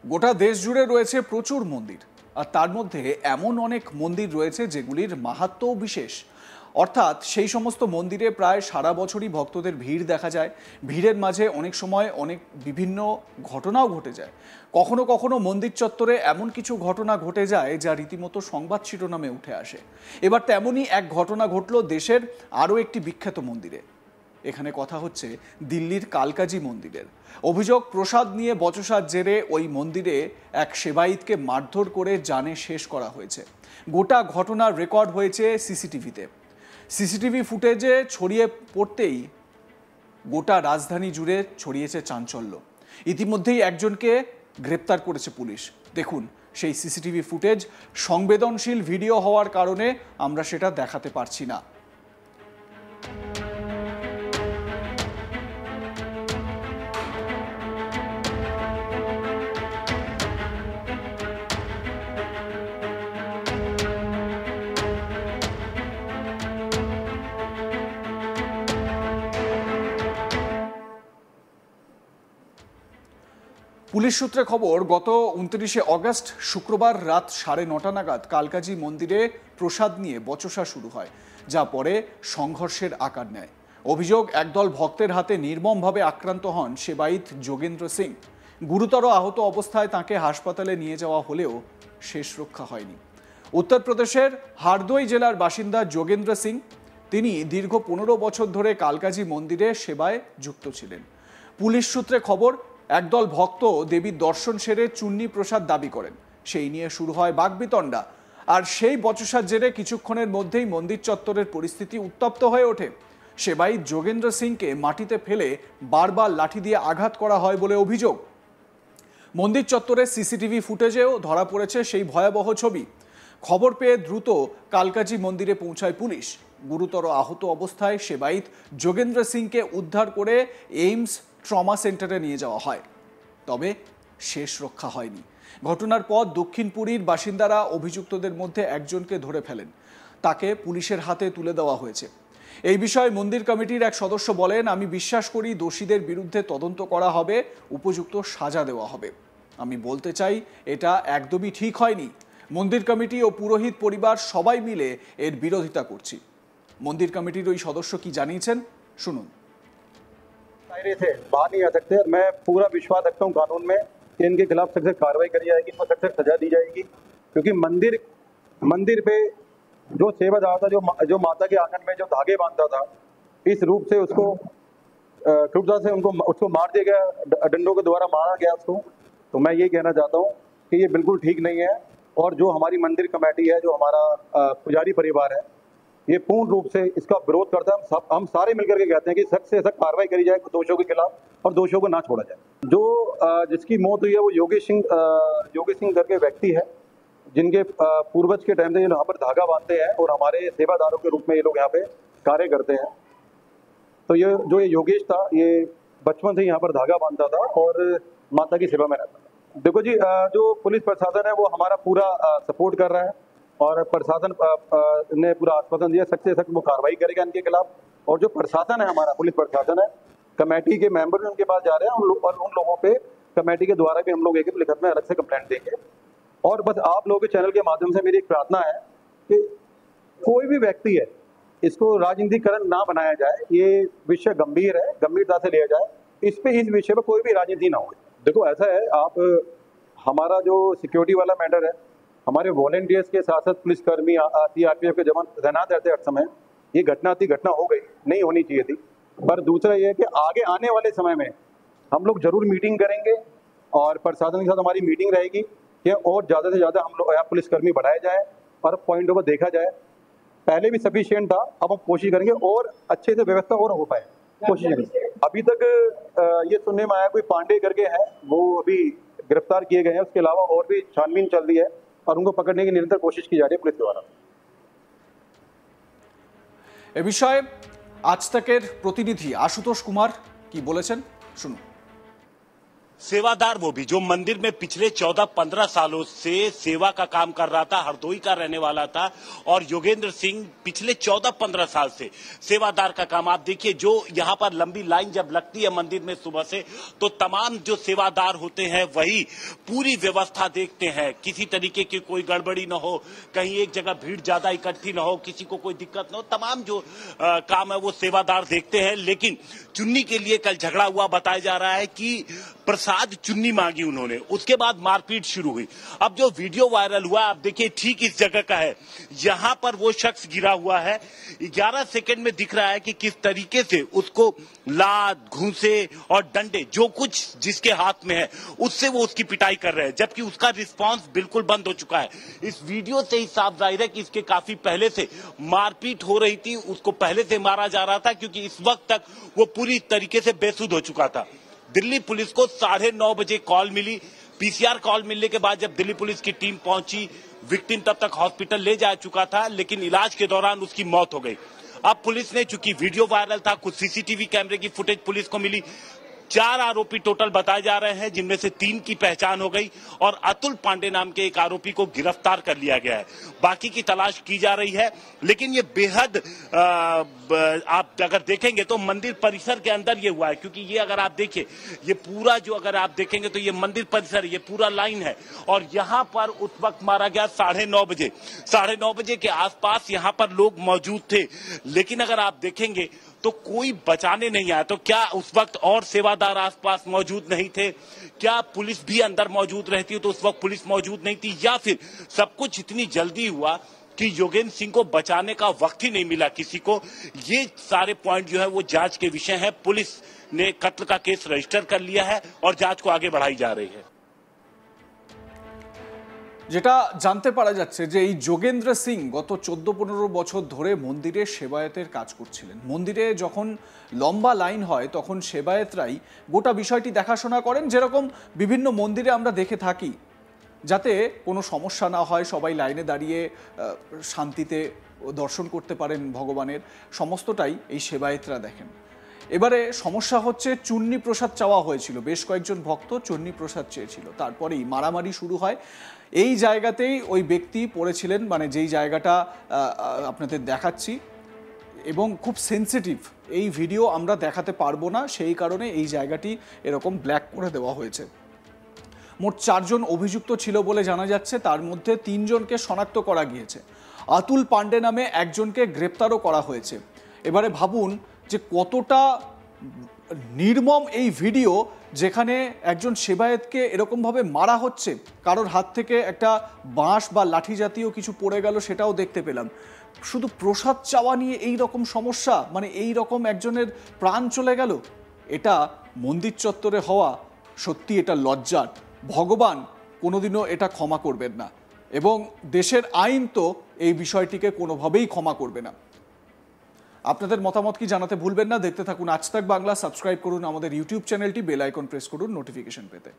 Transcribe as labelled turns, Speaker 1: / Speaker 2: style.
Speaker 1: গোটা দেশ জুড়ে রয়েছে প্রচুর মন্দির, আর তার মধ্যে এমন অনেক মন্দির রয়েছে যেগুলির মাহাত্ম্যও বিশেষ। অর্থাৎ সেই সমস্ত মন্দিরে প্রায় সারা বছরই ভক্তদের ভিড় দেখা যায়। ভিড়ের মাঝে অনেক সময় অনেক বিভিন্ন ঘটনাও ঘটে যায়। কখনো কখনো মন্দির চত্বরে এমন কিছু ঘটনা ঘটে যায় যা রীতিমতো সংবাদ শিরোনামে উঠে আসে। এবার তেমনই এক ঘটনা ঘটল দেশের আরও একটি বিখ্যাত মন্দিরে। এখানে কথা হচ্ছে দিল্লির কালকাজি মন্দিরের। অভিযোগ, প্রসাদ নিয়ে বচসার জেরে ওই মন্দিরে এক সেবায়িতকে মারধর করে জানে শেষ করা হয়েছে। গোটা ঘটনার রেকর্ড হয়েছে সিসিটিভিতে। সিসিটিভি ফুটেজে ছড়িয়ে পড়তেই গোটা রাজধানী জুড়ে ছড়িয়েছে চাঞ্চল্য। ইতিমধ্যেই একজনকে গ্রেপ্তার করেছে পুলিশ। দেখুন সেই সিসিটিভি ফুটেজ। সংবেদনশীল ভিডিও হওয়ার কারণে আমরা সেটা দেখাতে পারছি না। পুলিশ সূত্রে খবর, গত 29শে অগস্ট শুক্রবার রাত 9:30 নাগাদ কালকাজি মন্দিরে প্রসাদ নিয়ে বচসা শুরু হয়, যা পরে সংঘর্ষের আকার নেয়। অভিযোগ, একদল ভক্তের হাতে নির্মমভাবে আক্রান্ত হন সেবায়িত যোগেন্দ্র সিং। গুরুতর আহত অবস্থায় তাঁকে হাসপাতালে নিয়ে যাওয়া হলেও শেষ রক্ষা হয়নি। উত্তরপ্রদেশের হারদোই জেলার বাসিন্দা যোগেন্দ্র সিং, তিনি দীর্ঘ 15 বছর ধরে কালকাজি মন্দিরে সেবায় যুক্ত ছিলেন। পুলিশ সূত্রে খবর, একদল ভক্ত দেবীর দর্শন সেরে চুন্নি প্রসাদ দাবি করেন। সেই নিয়ে শুরু হয় বাকবিতণ্ডা, আর সেই বচসার জেরে কিছুক্ষণের মধ্যেই মন্দির চত্বরের পরিস্থিতি উত্তপ্ত হয়ে ওঠে। সেবায়িত যোগেন্দ্র সিংকে মাটিতে ফেলে বারবার লাঠি দিয়ে আঘাত করা হয় বলে অভিযোগ। মন্দির চত্বরের সিসিটিভি ফুটেজেও ধরা পড়েছে সেই ভয়াবহ ছবি। খবর পেয়ে দ্রুত কালকাজি মন্দিরে পৌঁছায় পুলিশ। গুরুতর আহত অবস্থায় সেবায়িত যোগেন্দ্র সিংকে উদ্ধার করে এইমস ট্রমা সেন্টারে নিয়ে যাওয়া হয়, তবে শেষ রক্ষা হয়নি। ঘটনার পর দক্ষিণপুরীর বাসিন্দারা অভিযুক্তদের মধ্যে একজনকে ধরে ফেলেন। তাকে পুলিশের হাতে তুলে দেওয়া হয়েছে। এই বিষয়ে মন্দির কমিটির এক সদস্য বলেন, আমি বিশ্বাস করি দোষীদের বিরুদ্ধে তদন্ত করা হবে, উপযুক্ত সাজা দেওয়া হবে। আমি বলতে চাই, এটা একদমই ঠিক হয়নি। মন্দির কমিটি ও পুরোহিত পরিবার সবাই মিলে এর বিরোধিতা করছি। মন্দির কমিটির ওই সদস্য কি জানিয়েছেন, শুনুন।
Speaker 2: थे बाहर नहीं आ सकते। मैं पूरा विश्वास रखता हूँ कानून में कि इनके खिलाफ सख्त कार्रवाई करी जाएगी, इनको सख्त सजा दी जाएगी, क्योंकि मंदिर पे जो सेवादार था, जो माता के आंगन में जो धागे बांधता था, इस रूप से उसको क्रूरता से उसको मार दिया गया, डंडों के द्वारा मारा गया उसको। तो मैं ये कहना चाहता हूँ कि ये बिल्कुल ठीक नहीं है। और जो हमारी मंदिर कमेटी है, जो हमारा पुजारी परिवार है, ये पूर्ण रूप से इसका विरोध करता है। हम सारे मिलकर के कहते हैं कि सख्त से सख्त कार्रवाई करी जाए दोषियों के खिलाफ और दोषियों को ना छोड़ा जाए। जो जिसकी मौत हुई है वो योगेश सिंह करके व्यक्ति है, जिनके पूर्वज के टाइम से यहाँ पर धागा बांधते हैं और हमारे सेवादारों के रूप में ये लोग यहाँ पे कार्य करते हैं। तो ये योगेश था, ये बचपन से यहाँ पर धागा बांधता था और माता की सेवा में रहता था। देखो जी, जो पुलिस प्रशासन है वो हमारा पूरा सपोर्ट कर रहा है और प्रशासन ने पूरा आश्वासन दिया सख्त से सख्त वो कार्रवाई करेगा इनके खिलाफ। और जो प्रशासन है, हमारा पुलिस प्रशासन है, कमेटी के मेंबर भी उनके पास जा रहे हैं और उन लोगों पे कमेटी के द्वारा भी हम लोग एक लिखित में अलग से कंप्लेंट देंगे। और बस आप लोगों के चैनल के माध्यम से मेरी एक प्रार्थना है कि कोई भी व्यक्ति है, इसको राजनीतिकरण ना बनाया जाए। ये विषय गंभीर है, गंभीरता से लिया जाए। इस विषय पर कोई भी राजनीति ना हो। देखो ऐसा है, आप हमारा जो सिक्योरिटी वाला मैटर है, हमारे वॉलंटियर्स के साथ साथ पुलिसकर्मी, सीआरपीएफ के जवान तैनात रहते हर समय। ये घटना हो गई, नहीं होनी चाहिए थी। पर दूसरा ये है कि आगे आने वाले समय में हम लोग जरूर मीटिंग करेंगे और प्रशासन के साथ हमारी मीटिंग रहेगी कि और ज़्यादा से ज़्यादा हम लोग पुलिसकर्मी बढ़ाए जाए और पॉइंटों पर देखा जाए। पहले भी सफिशिएंट था, अब हम कोशिश करेंगे और अच्छे से व्यवस्था और हो पाए, कोशिश करेंगे। अभी तक ये सुनने में आया कोई पांडे करके है, वो अभी गिरफ्तार किए गए हैं। उसके अलावा और भी छानबीन चल रही है और उनको पकड़ने की निरंतर कोशिश की जा रही है पुलिस द्वारा।
Speaker 1: এ বিষয়ে আজ তকের প্রতিনিধি আশুতোষ কুমার কি বলেছেন, শুনুন।
Speaker 3: सेवादार वो भी जो मंदिर में पिछले 14-15 सालों से सेवा का काम कर रहा था, हरदोई का रहने वाला था। और योगेंद्र सिंह पिछले 14-15 साल से सेवादार का काम, आप देखिए जो यहाँ पर लंबी लाइन जब लगती है मंदिर में सुबह से, तो तमाम जो सेवादार होते हैं वही पूरी व्यवस्था देखते हैं, किसी तरीके की कोई गड़बड़ी न हो, कहीं एक जगह भीड़ ज्यादा इकट्ठी न हो, किसी को कोई दिक्कत न हो, तमाम जो काम है वो सेवादार देखते हैं। लेकिन चुन्नी के लिए कल झगड़ा हुआ, बताया जा रहा है कि प्रसाद चुन्नी मांगी उन्होंने, उसके बाद मारपीट शुरू हुई। अब जो वीडियो वायरल हुआ आप देखिए ठीक इस जगह का है, यहां पर वो शख्स गिरा हुआ है। 11 सेकंड में दिख रहा है कि किस तरीके से उसको लात, घूंसे और डंडे, जो कुछ जिसके हाथ में है उससे वो उसकी पिटाई कर रहे हैं, जबकि उसका रिस्पांस बिल्कुल बंद हो चुका है। इस वीडियो से ही साफ जाहिर है कि इसके काफी पहले से मारपीट हो रही थी, उसको पहले से मारा जा रहा था, क्योंकि इस वक्त तक वो पूरी तरीके से बेसुध हो चुका था। दिल्ली पुलिस को 9:30 बजे कॉल मिली। पीसीआर कॉल मिलने के बाद जब दिल्ली पुलिस की टीम पहुंची, विक्टिम तब तक हॉस्पिटल ले जा चुका था, लेकिन इलाज के दौरान उसकी मौत हो गई। अब पुलिस ने, चूंकि वीडियो वायरल था, कुछ सीसीटीवी कैमरे की फुटेज पुलिस को मिली। 4 आरोपी टोटल बताए जा रहे हैं, जिनमें से 3 की पहचान हो गई और अतुल पांडे नाम के एक आरोपी को गिरफ्तार कर लिया गया है। बाकी की तलाश की जा रही है। लेकिन ये बेहद आप अगर देखेंगे तो मंदिर परिसर के अंदर ये हुआ है, क्योंकि ये अगर आप देखिए, ये पूरा जो अगर आप देखेंगे तो ये मंदिर परिसर, ये पूरा लाइन है और यहाँ पर उस वक्त मारा गया 9:30 बजे। 9:30 बजे के आसपास यहाँ पर लोग मौजूद थे, लेकिन अगर आप देखेंगे तो कोई बचाने नहीं आया। तो क्या उस वक्त और सेवादार आसपास मौजूद नहीं थे? क्या पुलिस भी अंदर मौजूद रहती तो उस वक्त पुलिस मौजूद नहीं थी? या फिर सब कुछ इतनी जल्दी हुआ कि योगेंद्र सिंह को बचाने का वक्त ही नहीं मिला किसी को? ये सारे पॉइंट जो है वो जांच के विषय है। पुलिस ने कत्ल का केस रजिस्टर कर लिया है और जांच को आगे बढ़ाई जा रही है।
Speaker 1: যেটা জানতে পারা যাচ্ছে যে এই যোগেন্দ্র সিং গত 14-15 বছর ধরে মন্দিরে সেবায়েতের কাজ করছিলেন। মন্দিরে যখন লম্বা লাইন হয় তখন সেবায়েতরাই গোটা বিষয়টি দেখাশোনা করেন, যেরকম বিভিন্ন মন্দিরে আমরা দেখে থাকি, যাতে কোনো সমস্যা না হয়, সবাই লাইনে দাঁড়িয়ে শান্তিতে দর্শন করতে পারেন ভগবানের, সমস্তটাই এই সেবায়েতরা দেখেন। এবারে সমস্যা হচ্ছে চুন্নি প্রসাদ চাওয়া হয়েছিল, বেশ কয়েকজন ভক্ত চুন্নি প্রসাদ চেয়েছিল, তারপরেই মারামারি শুরু হয়। এই জায়গাতেই ওই ব্যক্তি পড়েছিলেন, মানে যেই জায়গাটা আপনাদের দেখাচ্ছি, এবং খুব সেন্সিটিভ, এই ভিডিও আমরা দেখাতে পারবো না, সেই কারণে এই জায়গাটি এরকম ব্ল্যাক করে দেওয়া হয়েছে। মোট 4 জন অভিযুক্ত ছিল বলে জানা যাচ্ছে, তার মধ্যে 3 জনকে শনাক্ত করা গিয়েছে। আতুল পান্ডে নামে একজনকে গ্রেপ্তারও করা হয়েছে। এবারে ভাবুন যে কতটা নির্মম এই ভিডিও, যেখানে একজন সেবায়েতকে এরকমভাবে মারা হচ্ছে, কারোর হাত থেকে একটা বাঁশ বা লাঠি জাতীয় কিছু পড়ে গেল, সেটাও দেখতে পেলাম। শুধু প্রসাদ চাওয়া নিয়ে এই রকম সমস্যা, মানে এই রকম একজনের প্রাণ চলে গেল, এটা মন্দির চত্বরে হওয়া সত্যি এটা লজ্জার। ভগবান কোনোদিনও এটা ক্ষমা করবেন না, এবং দেশের আইন তো এই বিষয়টিকে কোনোভাবেই ক্ষমা করবে না। আপনাদের মতামত কি জানাতে ভুলবেন না। দেখতে থাকুন আজ তাক বাংলা, সাবস্ক্রাইব করুন আমাদের ইউটিউব চ্যানেলটি, বেল আইকন প্রেস করুন নোটিফিকেশন পেতে।